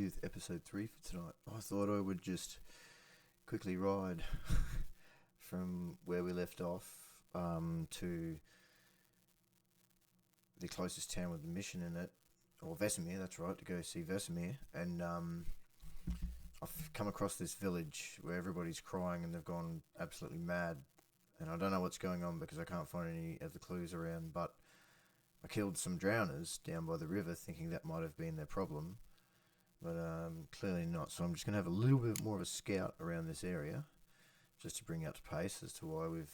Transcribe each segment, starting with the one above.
with episode 3 for tonight. I thought I would just quickly ride from where we left off to the closest town with the mission in it, or Vesemir, that's right, to go see Vesemir. And I've come across this village where everybody's crying and they've gone absolutely mad. And I don't know what's going on because I can't find any of the clues around, but I killed some drowners down by the river thinking that might have been their problem, but clearly not. So I'm just going to have a little bit more of a scout around this area just to bring you up to pace as to why we've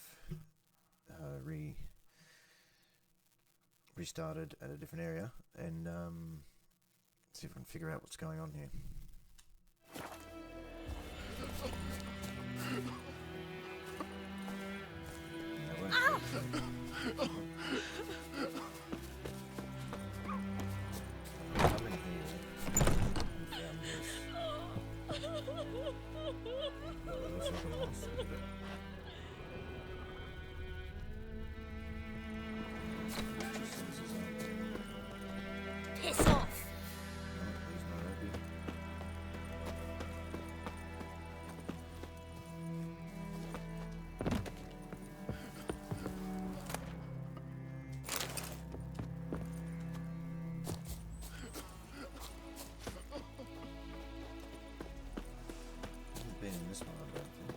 restarted at a different area, and see if I can figure out what's going on here. Piss off! He's not happy. Hasn't been in this one, I don't think.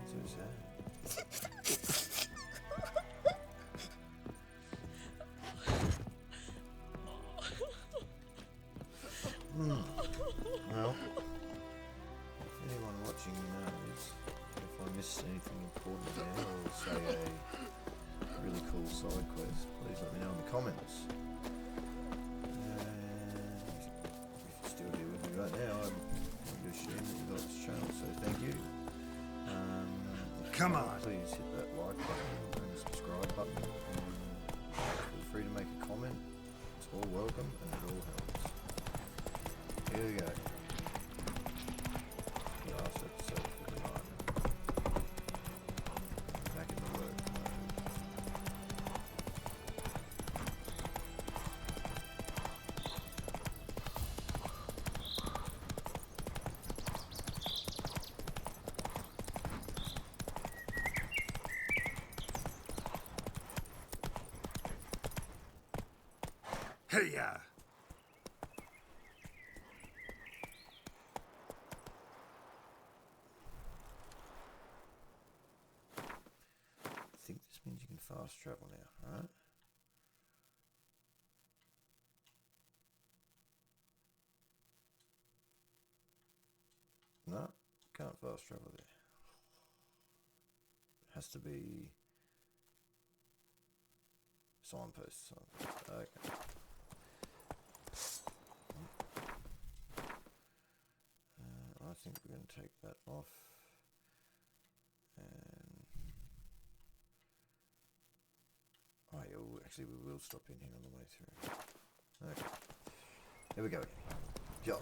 So sad. Well, if anyone watching knows if I missed anything important there, or say a really cool side quest, please let me know in the comments. And if you're still here with me right now, I'm assume that you got this channel, so thank you. Come on. Please hit that like button and subscribe button. Feel free to make a comment. It's all welcome and it all helps. Here we go. Last episode for the night. Back in the work mode. Hey-ya! I think this means you can fast travel now, right? No, can't fast travel there. It has to be signpost. Okay. I think we're going to take that off. And oh yeah, actually we will stop in here on the way through. Okay, here we go again. Jump.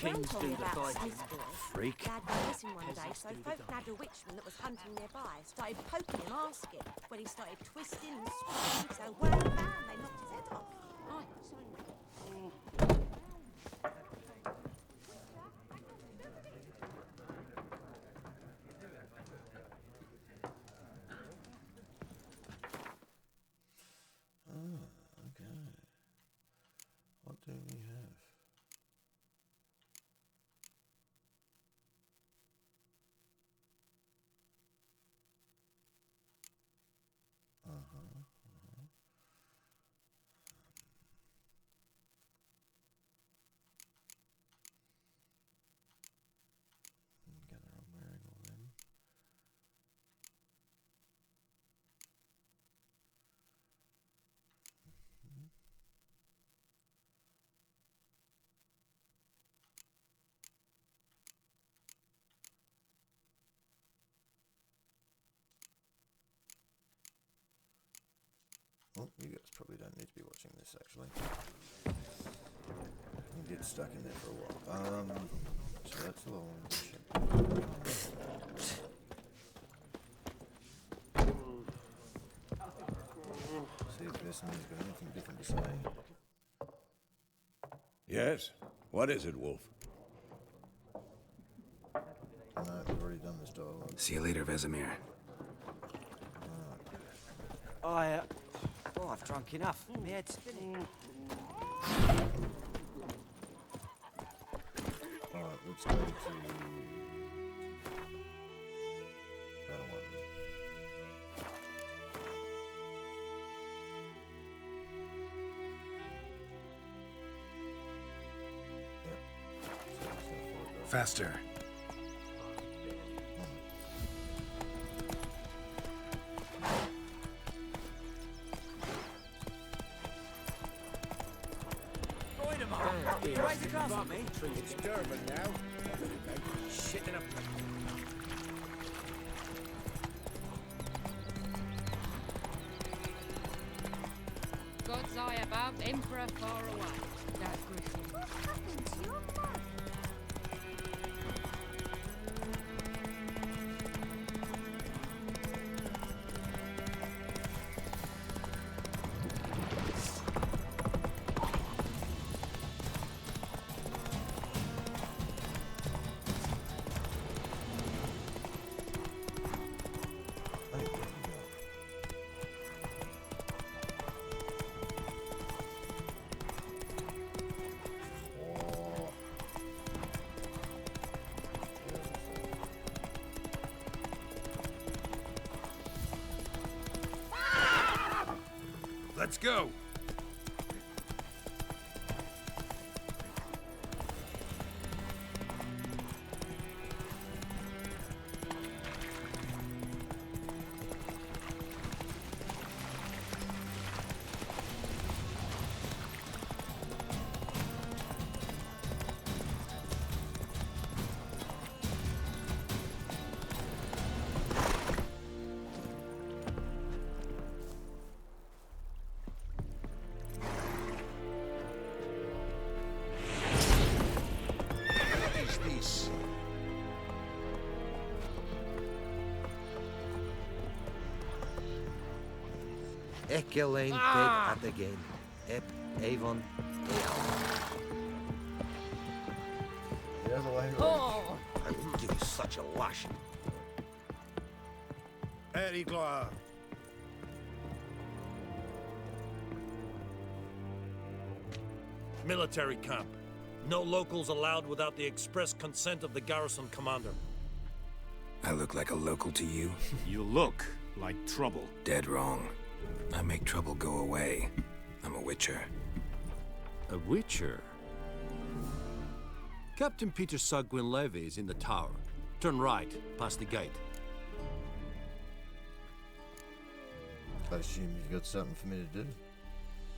Gran told me about fighting. Smith's boy. Freak. Dad went missing one day, so folk nabbed a witchman that was hunting nearby. Started poking him, asking. When he started twisting and swinging, so wham bam, they knocked his head off. Aye, sorry. Okay. What do we have? You guys probably don't need to be watching this, actually. You get stuck in there for a while. So that's the long mission. See if Vesemir's got anything different to say. Yes? What is it, Wolf? No, we've already done this dialogue. See you later, Vesemir. I've drunk enough. My head's spinning. Alright, let's go to... that one. Yep. So it's gonna follow that. Faster. Right across from me. It's Durban now. Shit in a... God's eye above, Emperor far away. That's Griffin. What happened to your mum? Oh, there we go. Oh. Let's go. Ekelein bed at again. Ep Avon. The other way around. Oh! I will give you such a lashing. Erigla. Military camp. No locals allowed without the express consent of the garrison commander. I look like a local to you? You look like trouble. Dead wrong. I make trouble go away. I'm a witcher. A witcher? Captain Peter Sagwin Levy is in the tower. Turn right, past the gate. I assume you've got something for me to do.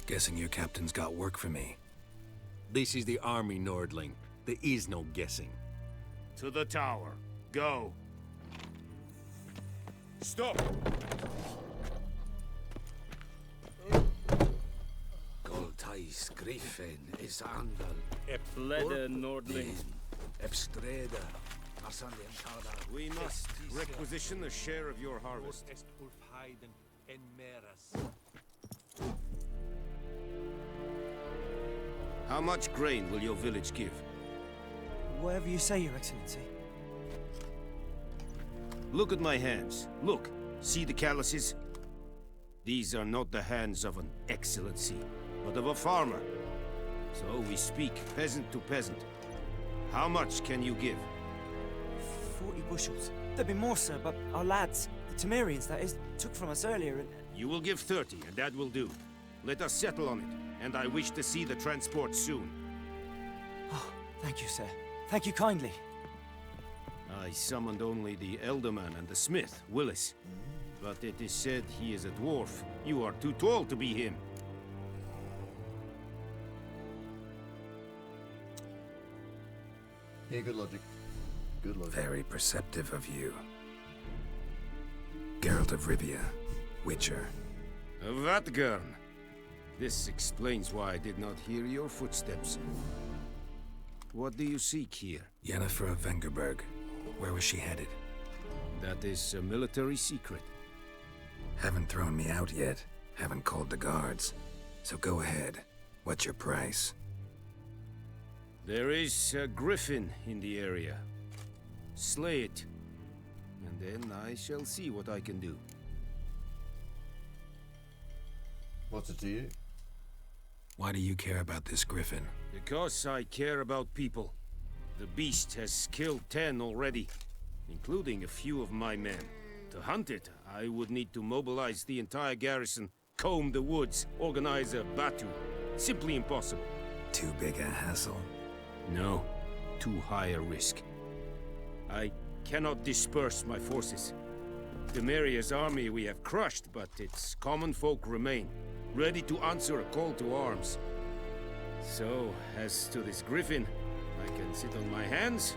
Guessing your captain's got work for me. This is the army, Nordling. There is no guessing. To the tower. Go. Stop. Goltais Griffin is andal. Eplede Nordling. Epstreda. Arsandem Kada. We must requisition a share of your harvest. How much grain will your village give? Whatever you say, Your Excellency. Look at my hands. Look. See the calluses? These are not the hands of an excellency, but of a farmer. So we speak peasant to peasant. How much can you give? 40 bushels. There'd be more, sir, but our lads, the Temerians, that is, took from us earlier and... You will give 30, and that will do. Let us settle on it, and I wish to see the transport soon. Oh, thank you, sir. Thank you kindly. I summoned only the Elderman and the smith, Willis. But it is said he is a dwarf. You are too tall to be him. Yeah, good logic. Good logic. Very perceptive of you. Geralt of Rivia, Witcher. Vatgern. This explains why I did not hear your footsteps. What do you seek here? Yennefer of Vengerberg. Where was she headed? That is a military secret. Haven't thrown me out yet. Haven't called the guards. So go ahead. What's your price? There is a Griffin in the area. Slay it. And then I shall see what I can do. What's it to you? Why do you care about this Griffin? Because I care about people. The beast has killed 10 already, including a few of my men. To hunt it, I would need to mobilize the entire garrison, comb the woods, organize a batu. Simply impossible. Too big a hassle? No, too high a risk. I cannot disperse my forces. Temeria's army we have crushed, but its common folk remain, ready to answer a call to arms. So, as to this Griffin, I can sit on my hands,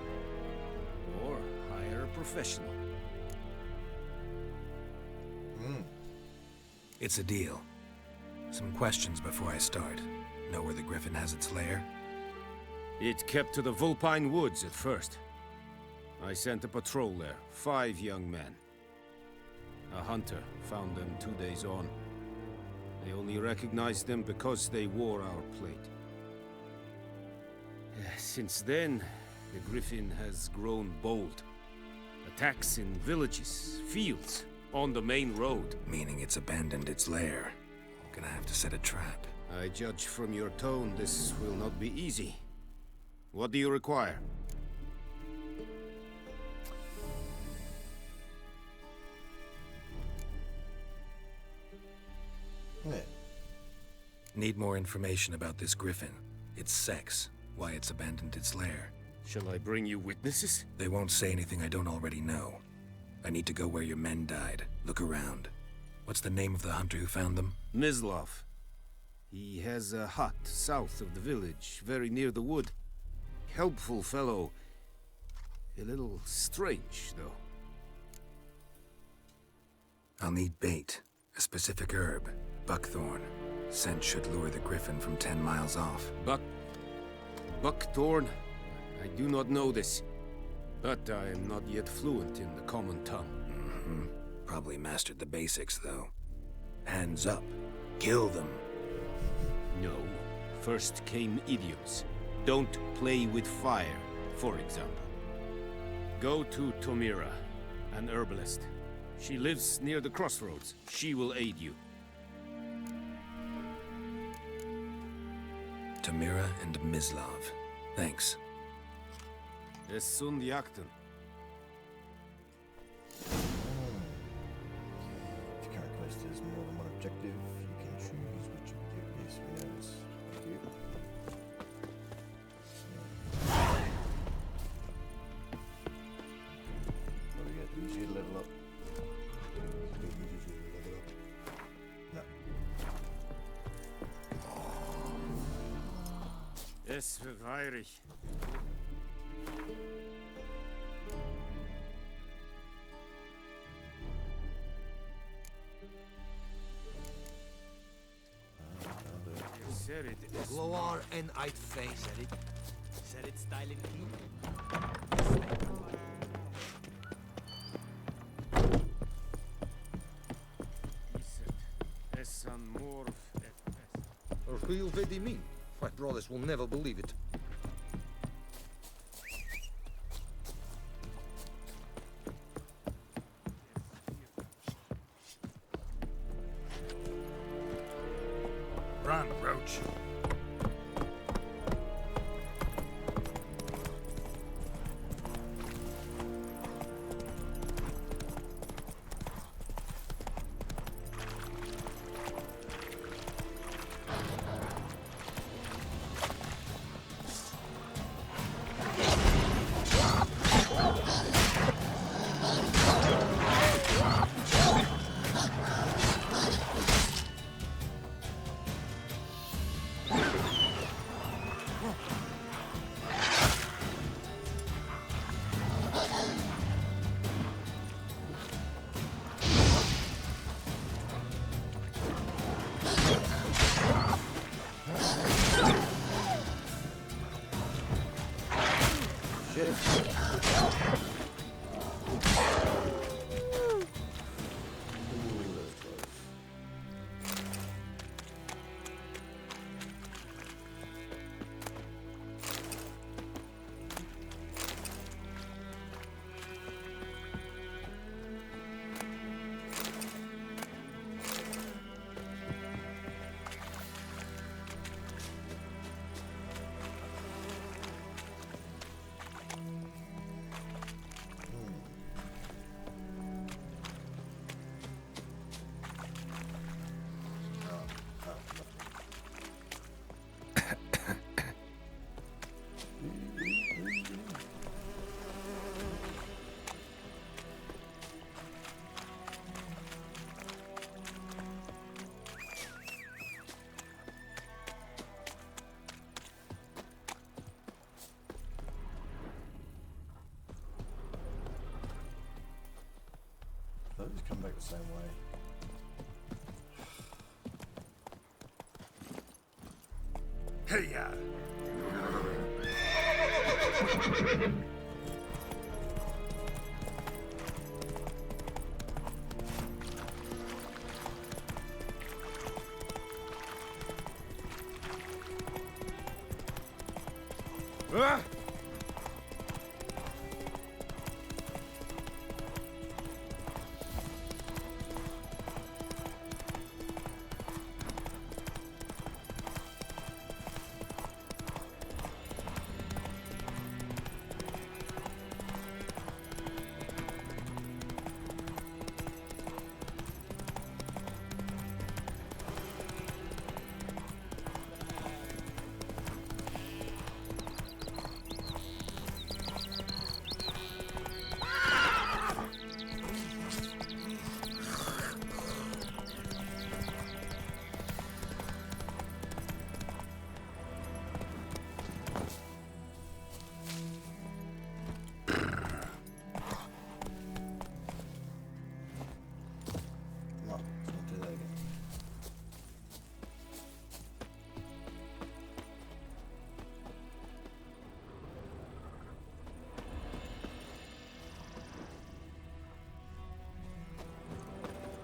or hire a professional. It's a deal. Some questions before I start. Know where the Griffin has its lair? It kept to the Vulpine Woods at first. I sent a patrol there, 5 young men. A hunter found them 2 days on. They only recognized them because they wore our plate. Since then, the Griffin has grown bold. Attacks in villages, fields, on the main road. Meaning it's abandoned its lair. Gonna have to set a trap. I judge from your tone this will not be easy. What do you require? Yeah. Need more information about this Griffin. Its sex, why it's abandoned its lair. Shall I bring you witnesses? They won't say anything I don't already know. I need to go where your men died. Look around. What's the name of the hunter who found them? Mislav. He has a hut south of the village, very near the wood. Helpful fellow. A little strange, though. I'll need bait. A specific herb. Buckthorn. Scent should lure the Griffin from 10 miles off. Buckthorn? I do not know this. But I am not yet fluent in the common tongue. Probably mastered the basics, though. Hands up. Kill them. No. First came idioms. Don't play with fire, for example. Go to Tomira, an herbalist. She lives near the crossroads. She will aid you. Tamira and Mislav. Thanks. Es sunt jakten. If your current quest has more than one objective, you can choose which objective is yours. Thank you. What do we get? Who's here to level up? Who's here to level up? No. Es verweirig. Gloar en uitfeest. Said it styling clean. Real vidi mean. My brothers will never believe it. Run, Roach. shit. Just come back the same way. Hey,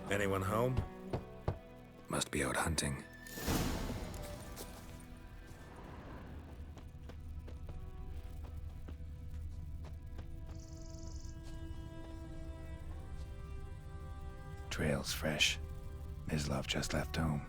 Anyone home? Must be out hunting. Trail's fresh. Mislav just left home.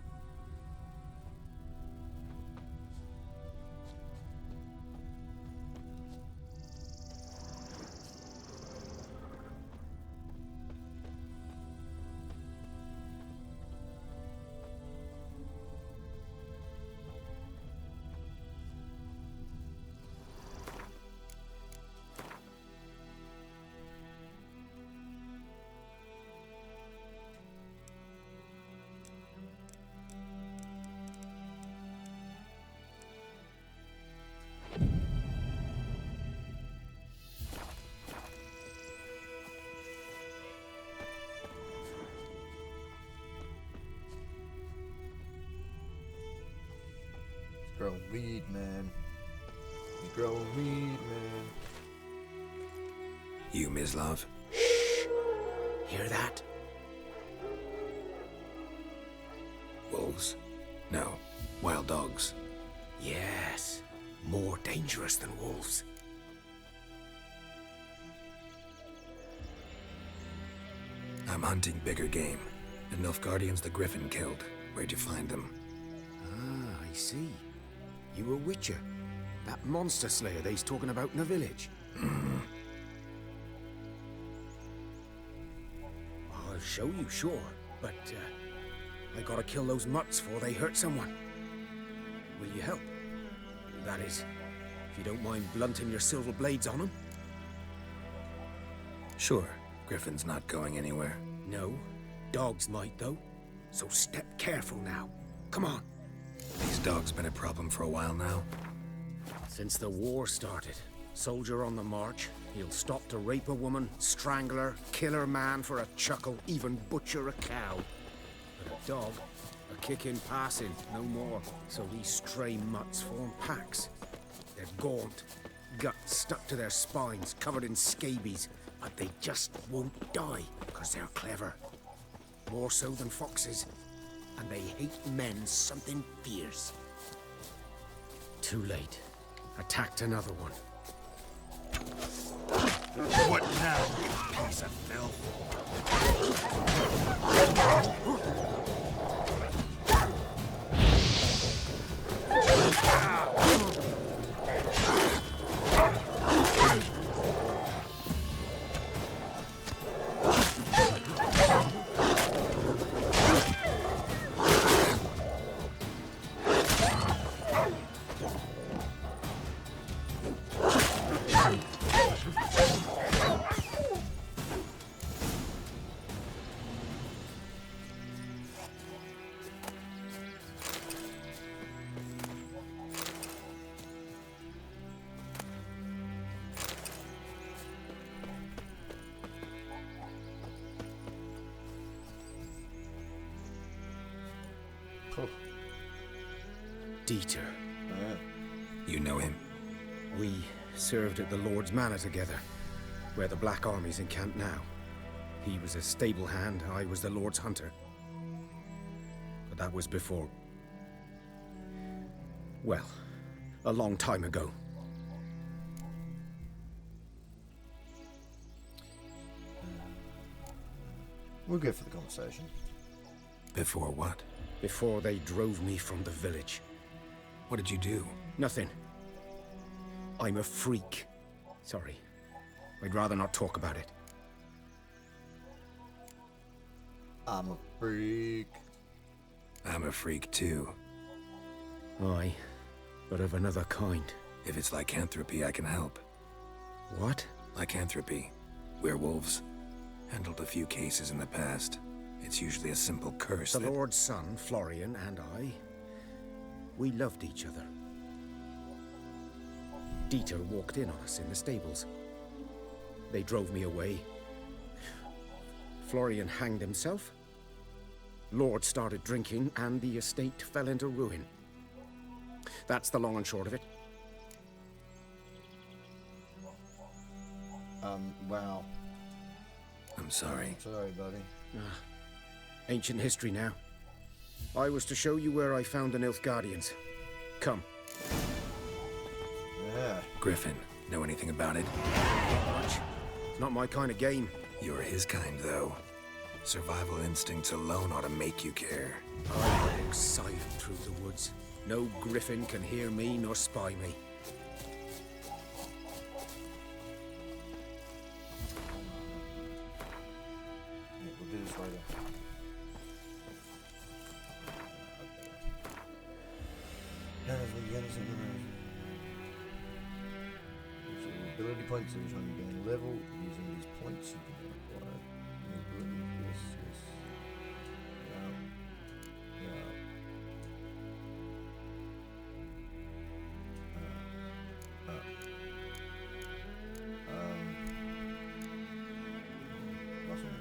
Growing weed, man. He's growing weed, man. You, Mislav? Hear that? Wolves? No. Wild dogs. Yes. More dangerous than wolves. I'm hunting bigger game. The Nilfgaardians the Griffin killed. Where'd you find them? Ah, I see. You were Witcher. That monster slayer they's talking about in the village. I'll show you, sure. But, I gotta kill those mutts before they hurt someone. Will you help? That is, if you don't mind blunting your silver blades on them. Sure. Griffin's not going anywhere. No. Dogs might, though. So step careful now. Come on. These dogs been a problem for a while now. Since the war started, soldier on the march, he'll stop to rape a woman, strangle her, kill her man for a chuckle, even butcher a cow. But a dog, a kick in passing, no more. So these stray mutts form packs. They're gaunt, Guts stuck to their spines, covered in scabies. But they just won't die, because they're clever. More so than foxes. And they hate men something fierce. Too late. Attacked another one. What now, you piece of filth? Dieter. You know him? We served at the Lord's Manor together, where the Black Army's encamped now. He was a stable hand, I was the Lord's hunter. But that was before... well, a long time ago. We're good for the conversation. Before what? Before they drove me from the village. What did you do? Nothing. I'm a freak. Sorry. I'd rather not talk about it. I'm a freak. I'm a freak too. Aye, but of another kind. If it's lycanthropy, I can help. What? Lycanthropy. Werewolves. Handled a few cases in the past. It's usually a simple curse The that... Lord's son, Florian, and I... we loved each other. Dieter walked in on us in the stables. They drove me away. Florian hanged himself. Lord started drinking, and the estate fell into ruin. That's the long and short of it. Wow. I'm sorry. Sorry, buddy. Ancient history now. I was to show you where I found the Nilfgaardians. Come. Yeah. Griffin, know anything about it? Not much. It's not my kind of game. You're his kind, though. Survival instincts alone ought to make you care. I walk silent through the woods. No Griffin can hear me nor spy me. Yeah, we'll do this later. Ability points every time you gain a level. Using these points, you can acquire new ability. Yes, yes. Yeah. Yeah. Last one.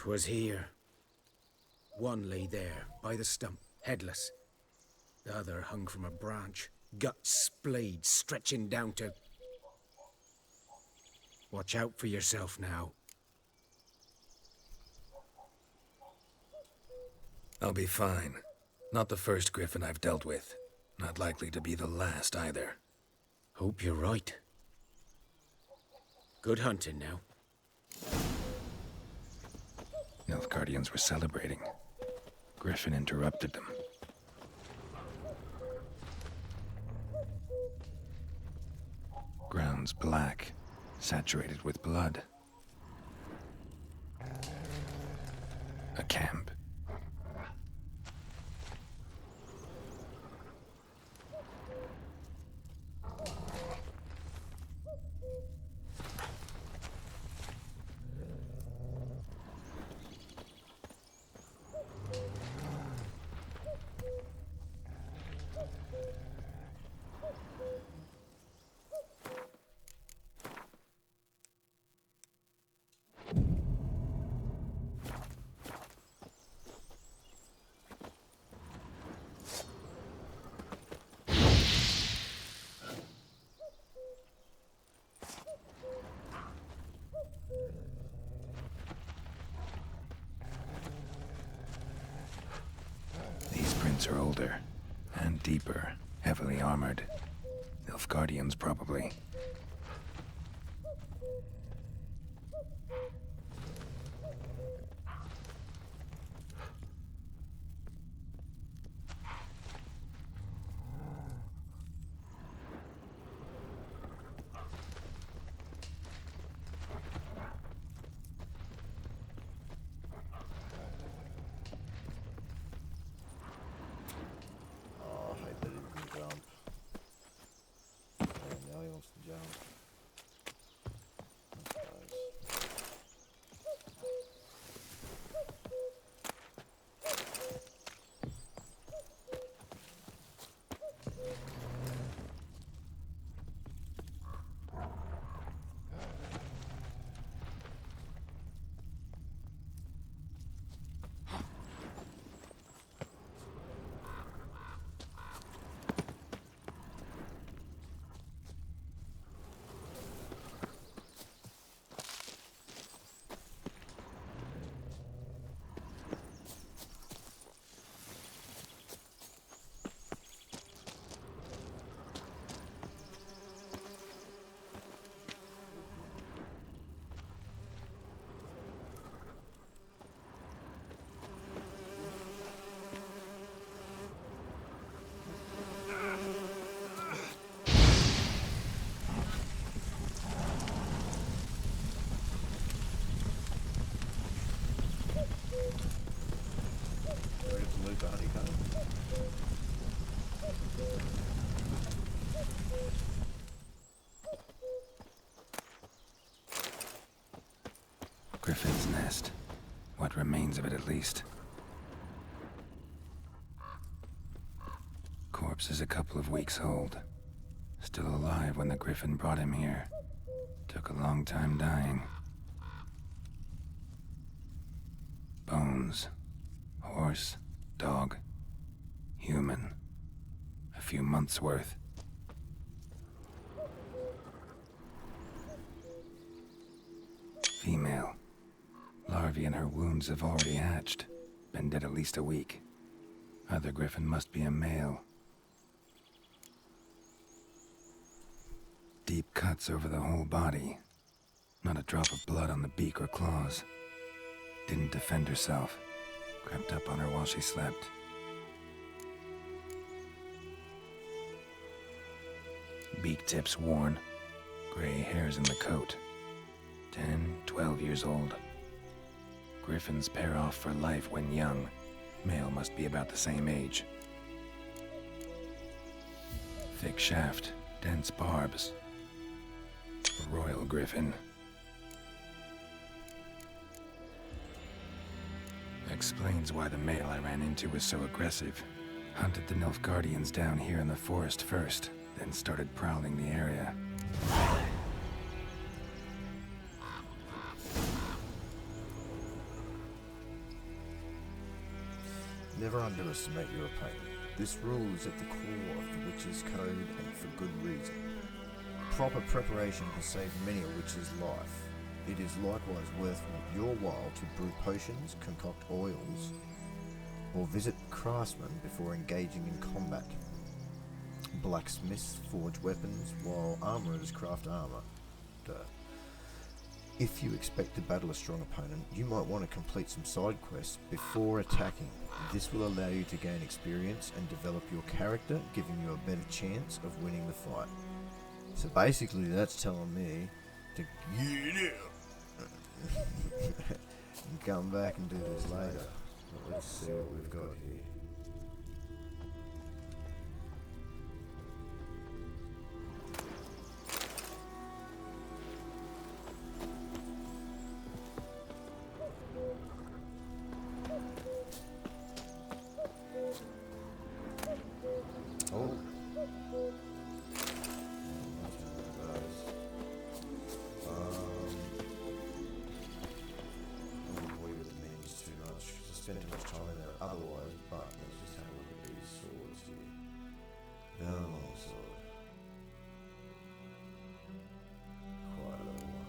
'Twas here. One lay there, by the stump, headless. The other hung from a branch, guts splayed, stretching down to... Watch out for yourself now. I'll be fine. Not the first Griffin I've dealt with. Not likely to be the last either. Hope you're right. Good hunting now. Nilfgaardians were celebrating. Griffin interrupted them. Ground's black, saturated with blood. A camp. Are older and deeper, heavily armored. Nilfgaardians, probably. Griffin's nest. What remains of it, at least. Corpse is a couple of weeks old. Still alive when the Griffin brought him here. Took a long time dying. Bones. Horse. Dog. Human. A few months' worth. Female. Larvae in her wounds have already hatched. Been dead at least a week. Other Griffin must be a male. Deep cuts over the whole body. Not a drop of blood on the beak or claws. Didn't defend herself. Crept up on her while she slept. Beak tips worn. Gray hairs in the coat. 10, 12 years old. Griffins pair off for life when young. Male must be about the same age. Thick shaft, dense barbs. A royal Griffin. Explains why the male I ran into was so aggressive. Hunted the Nilfgaardians down here in the forest first, then started prowling the area. Never underestimate your opponent. This rule is at the core of the Witch's Code, and for good reason. Proper preparation has saved many a witch's life. It is likewise worth your while to brew potions, concoct oils, or visit craftsmen before engaging in combat. Blacksmiths forge weapons, while armourers craft armour. If you expect to battle a strong opponent, you might want to complete some side quests before attacking. This will allow you to gain experience and develop your character, giving you a better chance of winning the fight. So basically that's telling me to get out and come back and do this later. But let's see what we've got here. Oh. Spend too much time in there otherwise, but let's just have a look at these swords here. Very long sword. Quite a little one.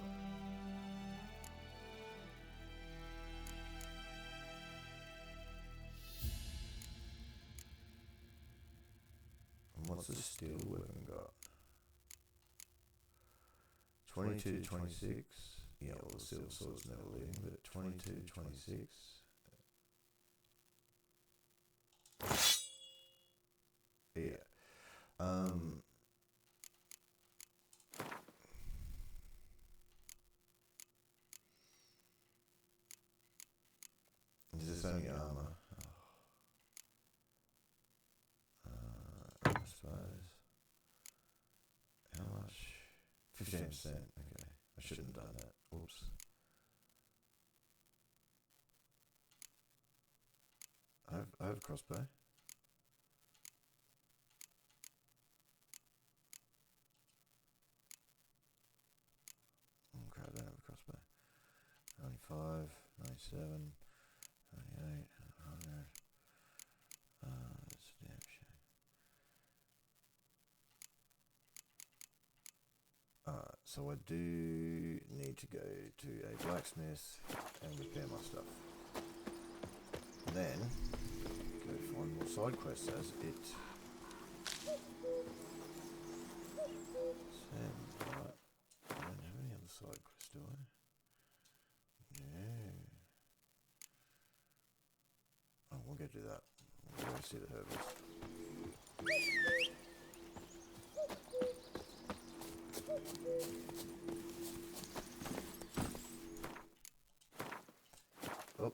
And what's the steel weapon got? 22 to 26. Yeah, well, the steel sword's never leaving, but 22 to 26. Yeah. Is this only armor? I suppose. How much? 15%. Okay. I shouldn't have done that. Oops. I have a crossbow. I don't have a crossbow. 95, 97, 98, 100. That's a damn shame. So I do need to go to a blacksmith and repair my stuff. And then go find more side quests as it. Right. I don't have any other side quests, do I? No. Oh, we'll go do that. We'll go see the herbalist. Oh.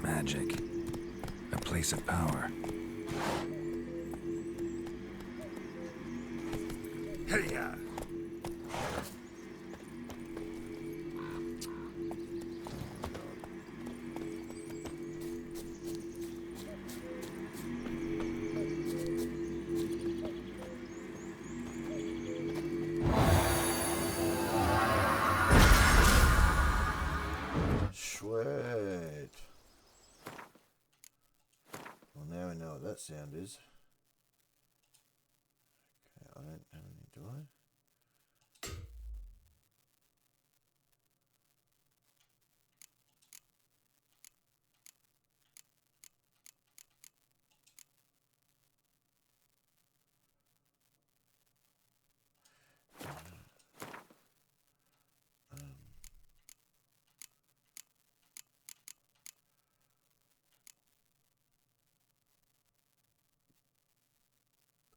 Magic. A place of power. Hey-ya! Sweet. Well, now we know what that sound is. Okay, I don't have any, do I?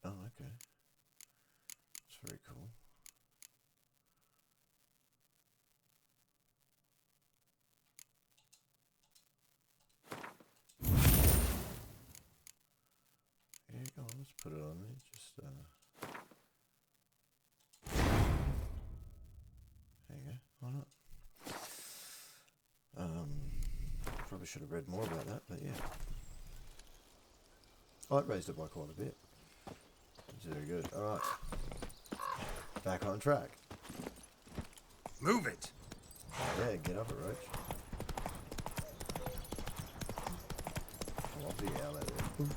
Oh, okay. That's very cool. Yeah, go on, let's put it on there. Just, there you go. Why not? Probably should have read more about that, but yeah. Oh, it raised it by quite a bit. Very good. Alright. Back on track. Move it! Yeah, get up it, Roach. Oh, the hell out of there.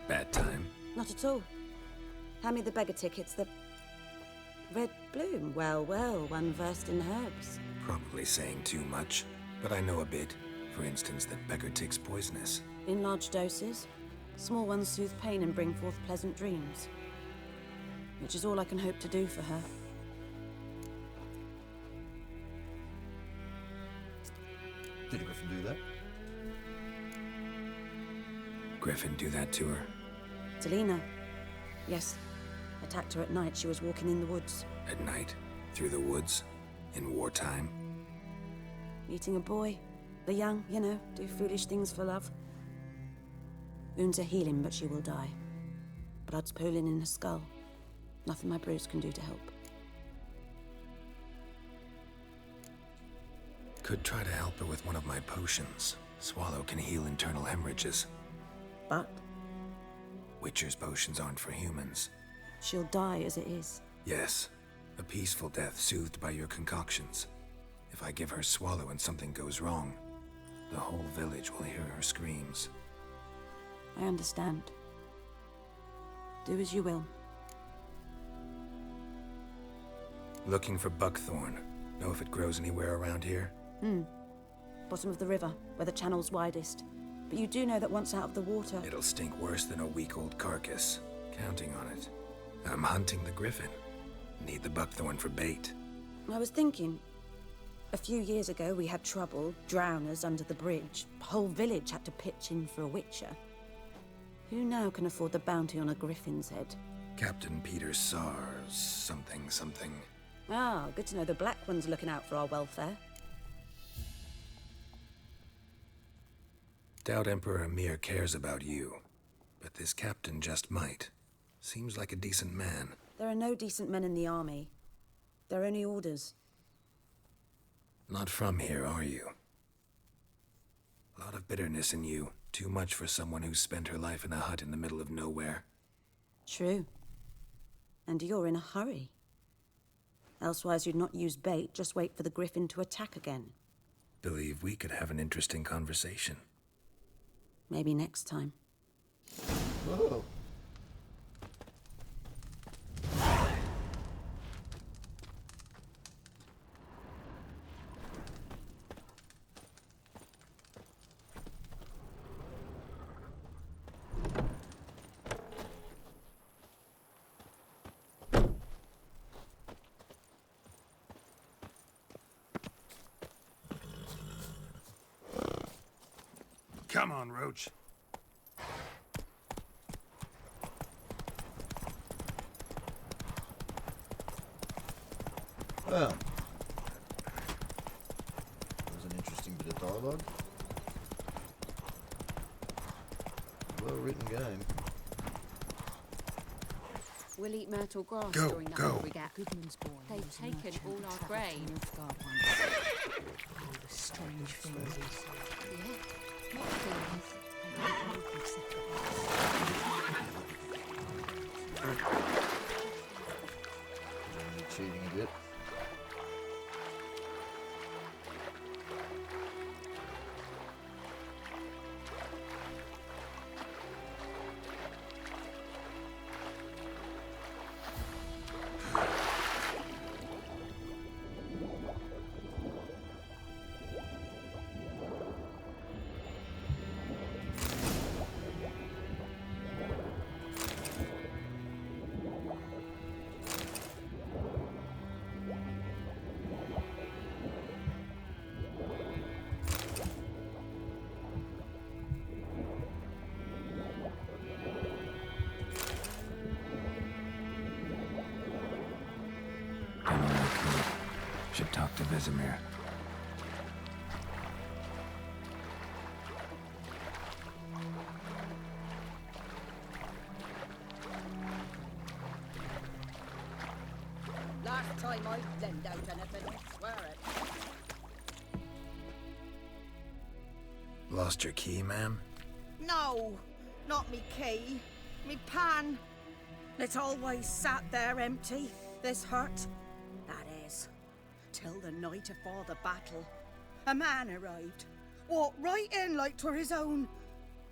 Bad time. Not at all. Hand me the beggar tickets, the red bloom. Well, well, one versed in herbs. Probably saying too much, but I know a bit. For instance, that beggar tick's poisonous. In large doses. Small ones soothe pain and bring forth pleasant dreams. Which is all I can hope to do for her. Did Griffin do that? Griffin do that to her? Delina. Yes. Attacked her at night. She was walking in the woods. At night? Through the woods? In wartime? Meeting a boy. The young, you know, do foolish things for love. Wounds are healing, but she will die. Blood's pooling in her skull. Nothing my brews can do to help. Could try to help her with one of my potions. Swallow can heal internal hemorrhages. But Witcher's potions aren't for humans. she'll die as it is. Yes, a peaceful death soothed by your concoctions. If I give her Swallow and something goes wrong, the whole village will hear her screams. I understand. Do as you will. Looking for buckthorn. Know if it grows anywhere around here? Bottom of the river, where the channel's widest. But you do know that once out of the water... It'll stink worse than a week-old carcass. Counting on it. I'm hunting the Griffin. Need the buckthorn for bait. I was thinking... A few years ago, we had trouble, drowners under the bridge. The whole village had to pitch in for a witcher. Who now can afford the bounty on a griffin's head? Captain Peter Sars, something. Ah, good to know the Black One's looking out for our welfare. Doubt Emperor Emir cares about you. But this captain just might. Seems like a decent man. There are no decent men in the army. There are only orders. Not from here, are you? A lot of bitterness in you. Too much for someone who spent her life in a hut in the middle of nowhere. True. And you're in a hurry. Elsewise you'd not use bait, just wait for the Griffin to attack again. Believe we could have an interesting conversation. Maybe next time. Whoa. Come on, Roach. Well, that was an interesting bit of dialogue. Well-written game. We'll eat myrtle grass Go, during that go. war we get. They've taken all our grain. Strange things. Yeah. What things? Cheating a bit. Vesemir. Last time I lend out anything, I swear it. Lost your key, ma'am? No, not me key. Me pan. It's always sat there empty, this hut. That is, till the night afore the battle. A man arrived, walked right in like 'twere his own.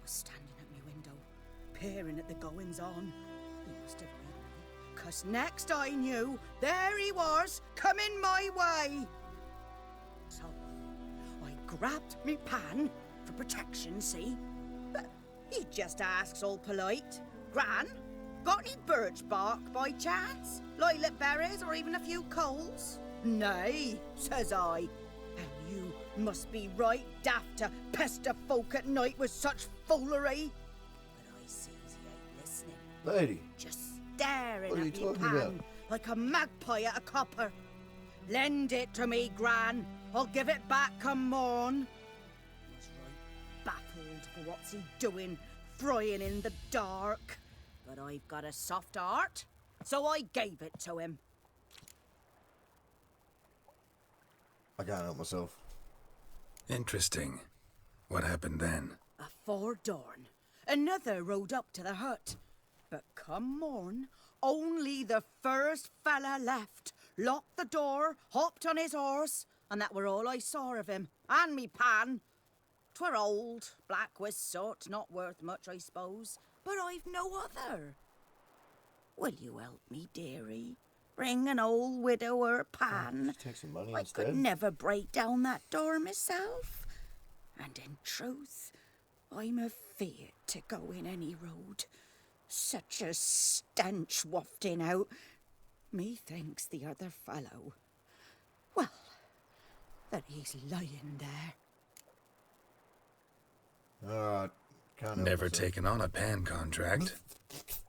Was standing at me window, peering at the goings-on. He must have read me, 'cause next I knew, there he was, coming my way. So, I grabbed me pan, for protection, see? But he just asks all polite, Gran, got any birch bark by chance? Lilac berries or even a few coals? Nay, says I. And you must be right daft to pester folk at night with such foolery. But I sees he ain't listening. Lady. Just staring What are at you me talking pan about? like a magpie at a copper. Lend it to me, Gran. I'll give it back come morn. He was right baffled for what's he doing, frying in the dark. But I've got a soft heart, so I gave it to him. I can't help myself. Interesting. What happened then? Afore dawn, another rode up to the hut. But come morn, only the first fella left, locked the door, hopped on his horse, and that were all I saw of him, and me pan. 'Twere old, black with soot, not worth much, I suppose, but I've no other. Will you help me, dearie? Bring an old widower pan. Just take some money I instead. could never break down that door myself. And in truth, I'm afeard to go in any road. Such a stench wafting out. Methinks the other fellow, well, that he's lying there. Alright, can't help Never myself. taken on a pan contract.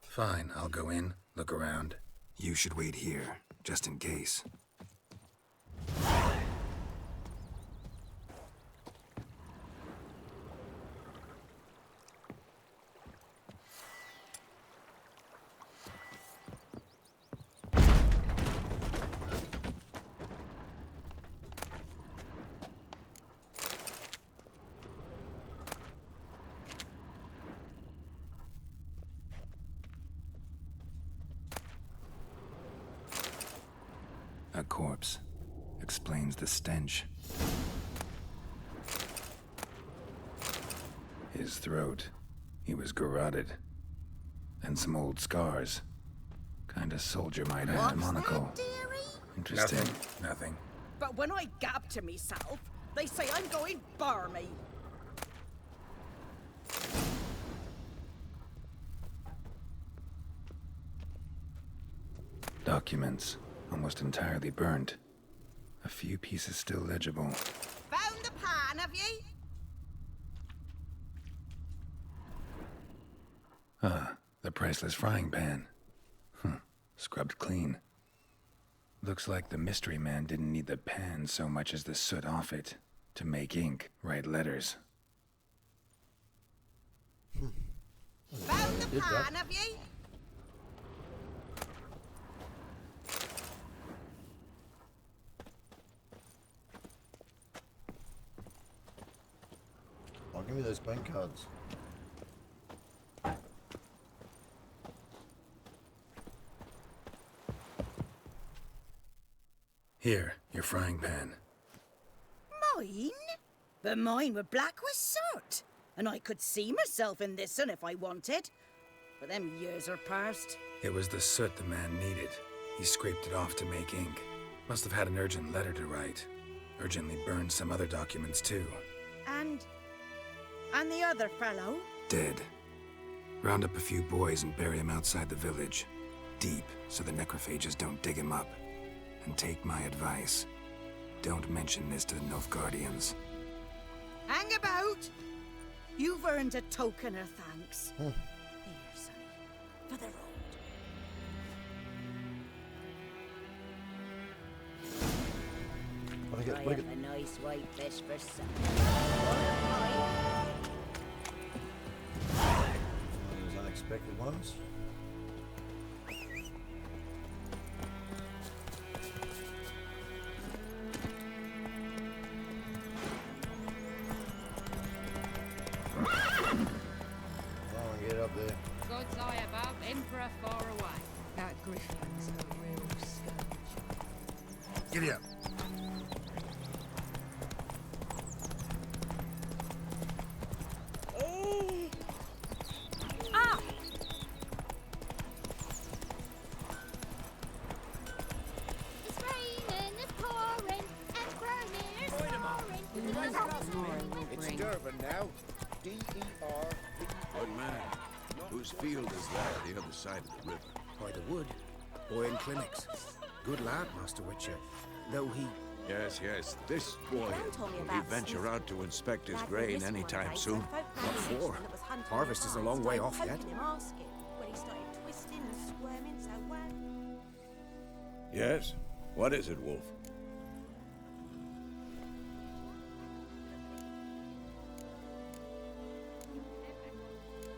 Fine, I'll go in, look around. You should wait here, just in case. A corpse. Explains the stench. His throat. He was garroted. And some old scars. Kinda soldier might have a monocle. That, dearie? Interesting. Nothing. But when I gab to myself, they say I'm going barmy. Documents. Almost entirely burnt. A few pieces still legible. Found the pan, have ye? Ah, the priceless frying pan. Scrubbed clean. Looks like the mystery man didn't need the pan so much as the soot off it. To make ink, write letters. Found the pan, have ye? Oh, give me those bank cards. Here, your frying pan. Mine? But mine were black with soot. And I could see myself in this one if I wanted. But them years are past. It was the soot the man needed. He scraped it off to make ink. Must have had an urgent letter to write. Urgently burned some other documents too. And the other fellow? Dead. Round up a few boys and bury him outside the village. Deep, so the necrophages don't dig him up. And take my advice. Don't mention this to the Nilfgaardians. Hang about! You've earned a token of thanks. Here, sonny, for the road. I get, I what do have I a nice white fish for supper. Those unexpected ones. Come on, get up there. God's eye above, Emperor far away. That Griffin's a real scourge. Giddy up. Ah! It's raining, it's pouring, Emperor here's roaring. It's Durban now. D-E-R. Good man. Whose field is that on the other side of the river? By the wood. Boy in clinics. Good lad, Master Witcher. Though he... Yes, yes. This boy, told me will he about venture Smith. out to inspect his Lad grain went missing anytime one day, soon? so folk What found him for? that was hunting Harvest him is a hard, long way so off poking yet. him asking, when he started twisting and squirming so well. Yes? What is it, Wolf?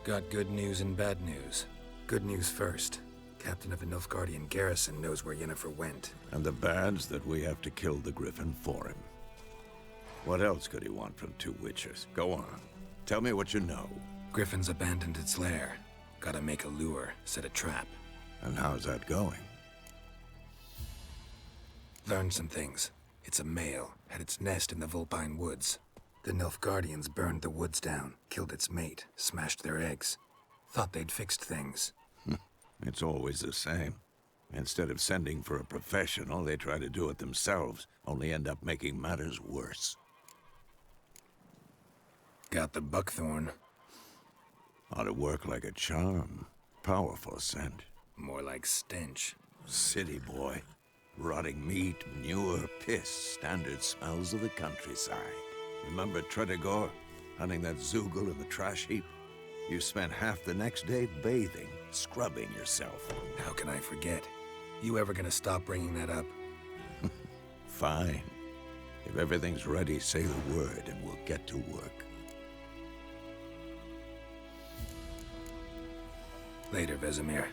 Got good news and bad news. Good news first. Captain of the Nilfgaardian garrison knows where Yennefer went. And the bad's that we have to kill the Griffin for him. What else could he want from two witchers? Go on. Tell me what you know. Griffin's abandoned its lair. Gotta make a lure, set a trap. And how's that going? Learned some things. It's a male, had its nest in the Vulpine Woods. The Nilfgaardians burned the woods down, killed its mate, smashed their eggs. Thought they'd fixed things. It's always the same. Instead of sending for a professional, they try to do it themselves, only end up making matters worse. Got the buckthorn. Ought to work like a charm. Powerful scent. More like stench. City boy. Rotting meat, manure, piss, standard smells of the countryside. Remember Tredegor? Hunting that Zoogle in the trash heap? You spent half the next day bathing, scrubbing yourself. How can I forget? You ever gonna stop bringing that up? Fine. If everything's ready, say the word and we'll get to work. Later, Vesemir.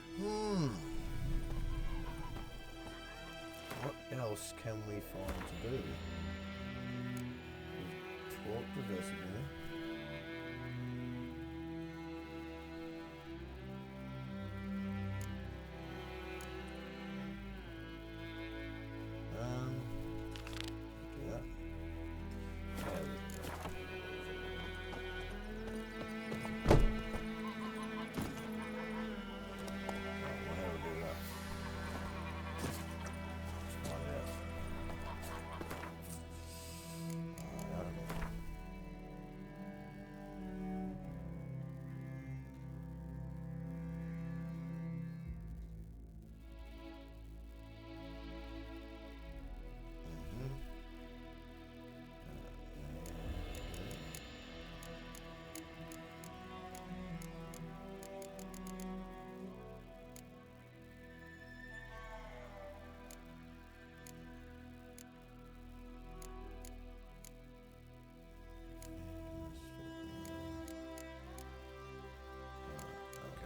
What else can we find to do? Talk to Vesemir. Yeah.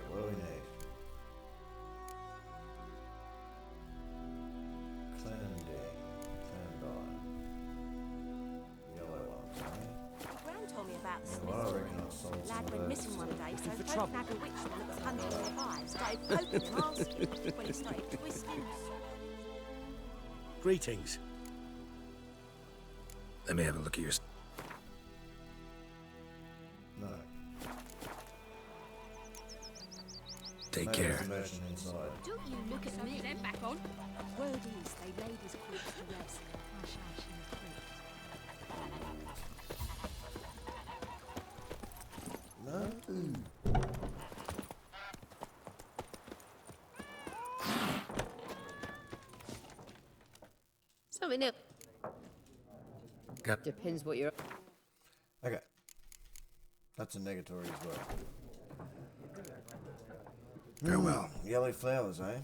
What do we need? Clandine. Yellow ones, eh? Gran told me about Yeah, Smith. well, I reckon I sold some Lad of went those. missing one day, so for folk trouble. nagged a witchman that was hunting nearby, started poking him asking, when he started twisting. Greetings. Let me have a look at your... No. Take Maybe care. there's a merchant inside. Don't you look at me. Them back on. Word is they laid his corpse to rest. No. Something else. Got... Depends what you're... Okay. That's a negatory as well. Farewell. Yellow flowers, eh?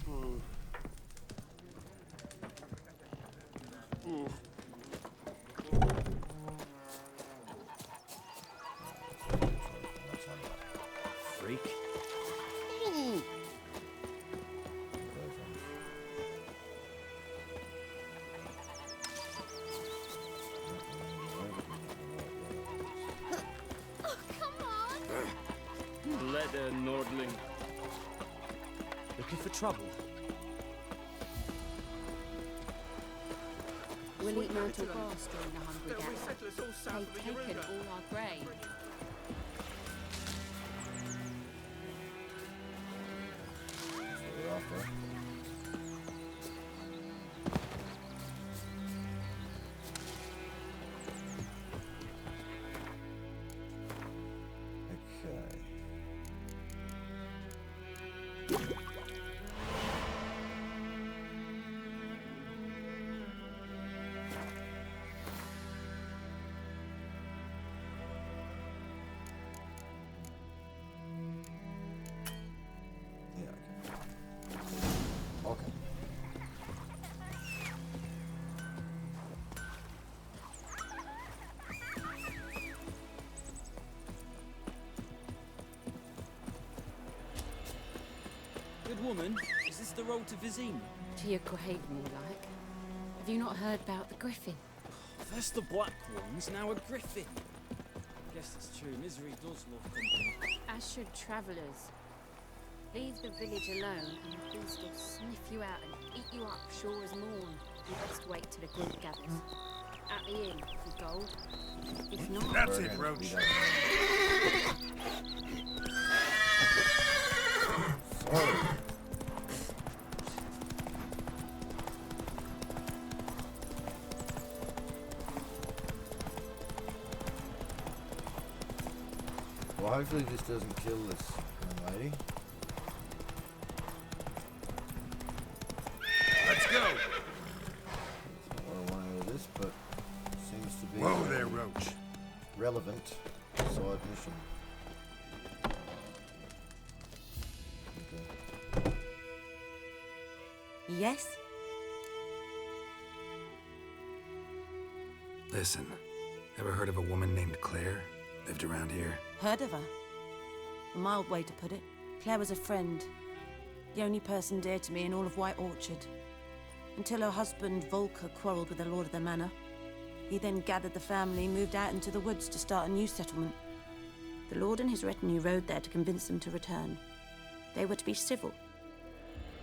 freak. Oh, come on! Leather Nordling. Looking for trouble? We'll eat mortal grass during the hungry gap. They've taken all our grain. Good woman, is this the road to Vizima? To your grave, more like. Have you not heard about the Griffin? First the Black Ones, now a Griffin. Guess it's true, misery does love company. As should travellers. Leave the village alone, and the beast will sniff you out and eat you up sure as morn. You best wait till the group gathers. At the inn for gold. If not... That's it, Roach. Well, hopefully this doesn't kill this young lady. Let's go. I don't want to do this, but it seems to be Whoa there, Roach. relevant side mission. Okay. Yes? Listen, ever heard of a woman named Claire? Lived around here? Heard of her? A mild way to put it. Claire was a friend. The only person dear to me in all of White Orchard. Until her husband, Volker, quarreled with the lord of the manor. He then gathered the family, moved out into the woods to start a new settlement. The lord and his retinue rode there to convince them to return. They were to be civil.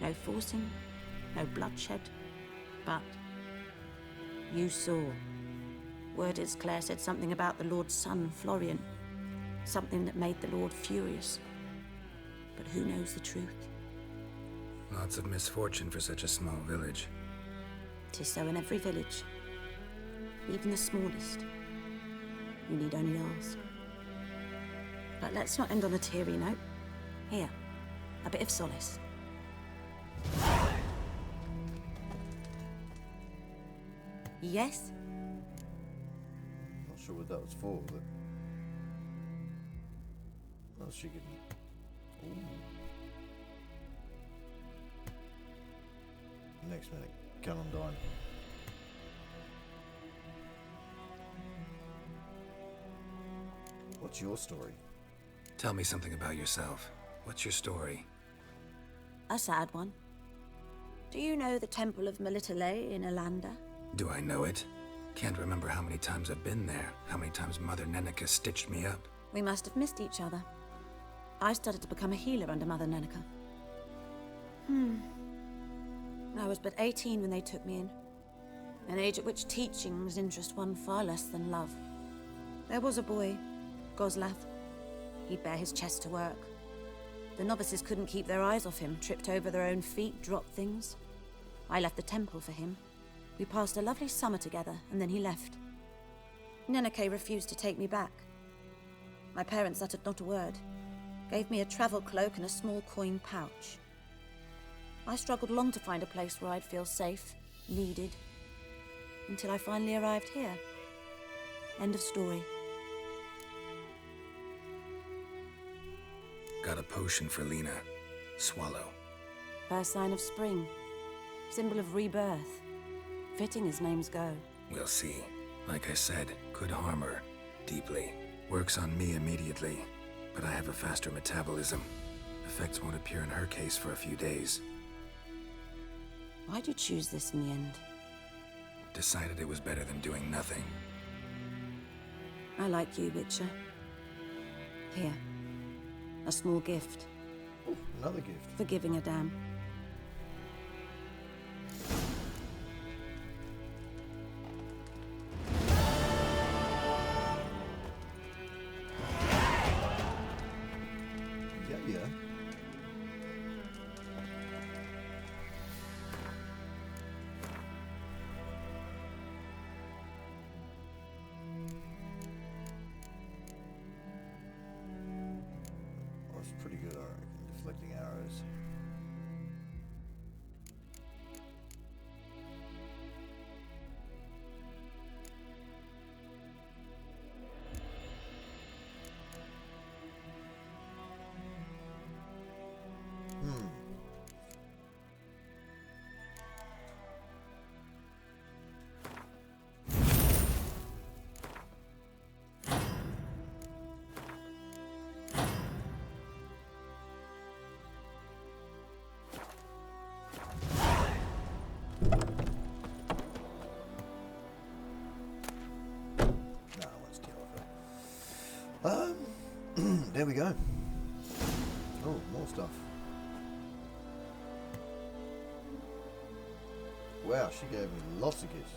No forcing, no bloodshed. But you saw. Word is Claire said something about the lord's son, Florian. Something that made the lord furious. But who knows the truth? Lots of misfortune for such a small village. 'Tis so in every village. Even the smallest. You need only ask. But let's not end on a teary note. Here, a bit of solace. Yes? Not sure what that was for, but... What else she could... Ooh. Next minute, Canon Dine. What's your story? Tell me something about yourself. What's your story? A sad one. Do you know the Temple of Melitele in Alanda? Do I know it? Can't remember how many times I've been there, how many times Mother Neneka stitched me up. We must have missed each other. I started to become a healer under Mother Neneka. I was but 18 when they took me in. An age at which teachings interest one far less than love. There was a boy, Goslav. He'd bare his chest to work. The novices couldn't keep their eyes off him, tripped over their own feet, dropped things. I left the temple for him. We passed a lovely summer together, and then he left. Neneke refused to take me back. My parents uttered not a word, gave me a travel cloak and a small coin pouch. I struggled long to find a place where I'd feel safe, needed, until I finally arrived here. End of story. Got a potion for Lena. Swallow. First sign of spring. Symbol of rebirth. Fitting as names go. We'll see. Like I said, could harm her. Deeply. Works on me immediately. but I have a faster metabolism. Effects won't appear in her case for a few days. Why'd you choose this in the end? Decided it was better than doing nothing. I like you, Witcher. Here. A small gift. Ooh, another gift. For giving a damn. Yeah. Well, it's pretty good, I reckon, deflecting arrows. There we go. Oh, more stuff. Wow, she gave me lots of gifts.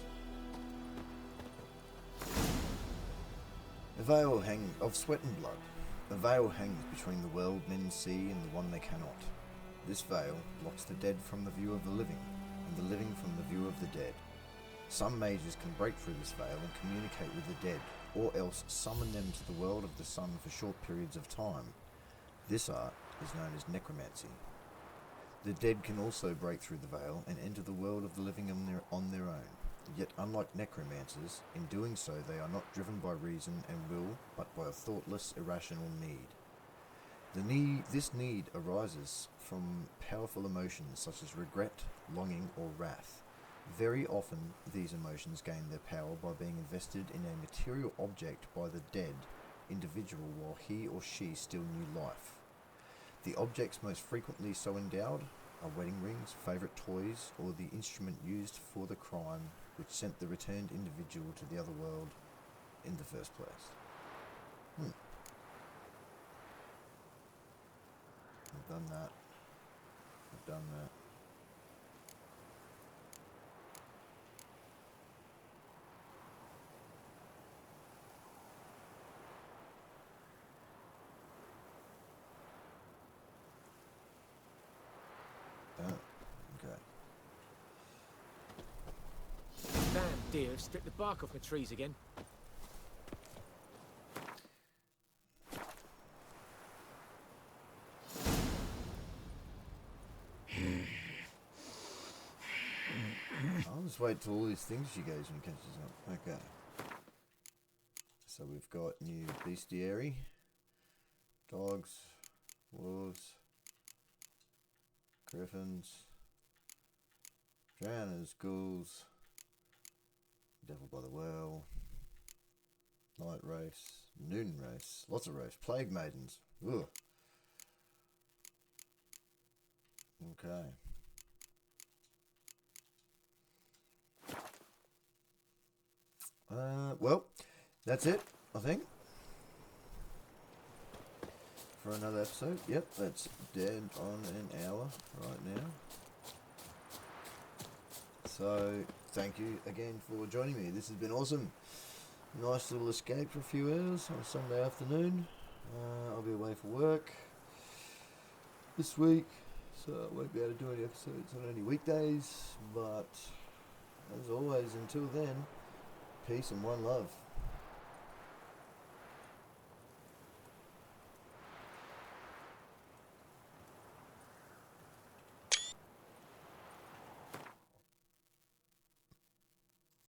A veil of sweat and blood. A veil hangs between the world men see and the one they cannot. This veil blocks the dead from the view of the living, and the living from the view of the dead. Some mages can break through this veil and communicate with the dead, or else summon them to the world of the sun for short periods of time. This art is known as necromancy. The dead can also break through the veil and enter the world of the living on their own. Yet unlike necromancers, in doing so they are not driven by reason and will, but by a thoughtless, irrational need. This need arises from powerful emotions such as regret, longing, or wrath. Very often, these emotions gain their power by being invested in a material object by the dead individual while he or she still knew life. The objects most frequently so endowed are wedding rings, favourite toys, or the instrument used for the crime which sent the returned individual to the other world in the first place. I've done that. I've done that. Okay. Damn deer have stripped the bark off my trees again. I'll just wait till all these things she goes when he catches up. Okay. So we've got new bestiary, dogs, wolves, griffins, drowners, ghouls, devil by the well, night wraiths, noon wraiths, lots of wraiths, plague maidens. Ugh. Okay. Well, that's it, I think, for another episode. Yep, that's dead on an hour right now. So, thank you again for joining me. This has been awesome. Nice little escape for a few hours on a Sunday afternoon. I'll be away for work this week, so I won't be able to do any episodes on any weekdays. But, as always, until then, peace and one love.